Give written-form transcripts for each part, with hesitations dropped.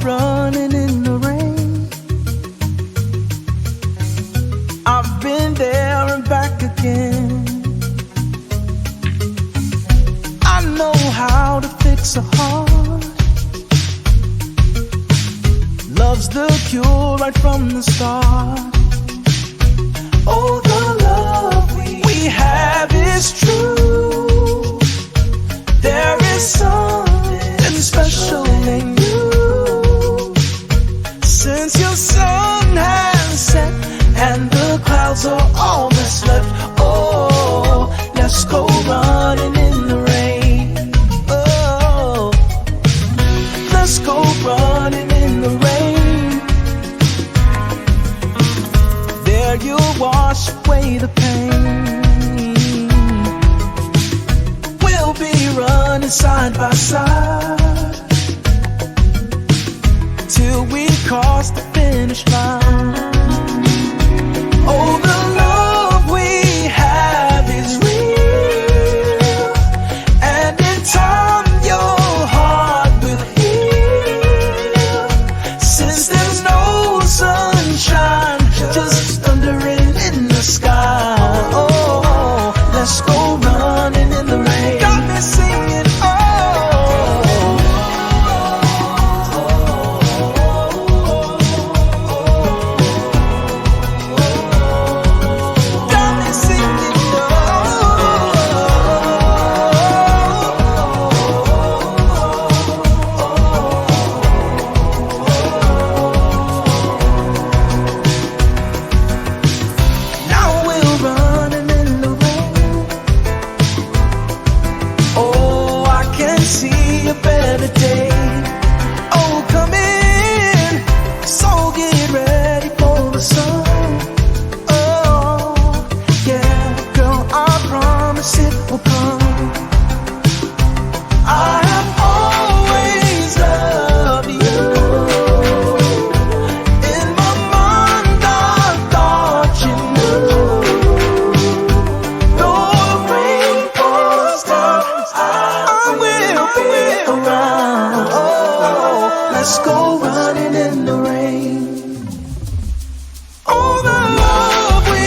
running in the rain. I've been there and back again. I know how to fix a heart. Love's the cure right from the start. Oh, the love we have is true. There is something special in you. Since your sun has set and the clouds are all that's left, oh, let's go running in the rain. Oh, let's go running in the rain. There you'll wash away the pain. We'll be running side by side till we cross the finish line. Oh, the love we have is real, and in time your heart will heal. Since there's no sunshine, just thundering in the sky. Oh, let's go running in the rain. Got me singing, see a better day. Oh, come in, so get ready for the sun. Oh, yeah, girl, I promise it will come. I have always loved you. In my mind, I thought you knew. Though the rain falls down, I will be around. Oh, let's go running in the rain. Oh, the love we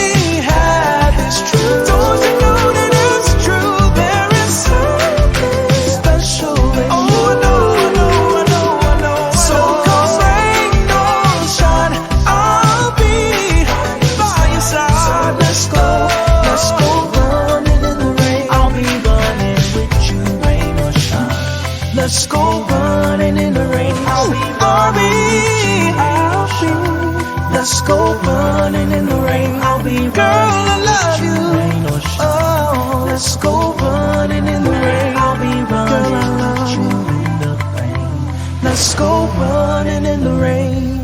have is true. Don't you know that it's true? There is something special in you. Oh, I know. So come rain or shine, I'll be by your side. Let's go running in the rain. I'll be running with you, rain or shine. Let's go running in the rain. I'll be. Let's go running in the rain. I'll be. Girl, I love you. Rain or shine. Oh, let's go running in the rain. I'll be running with you in the rain. Let's go running in the rain.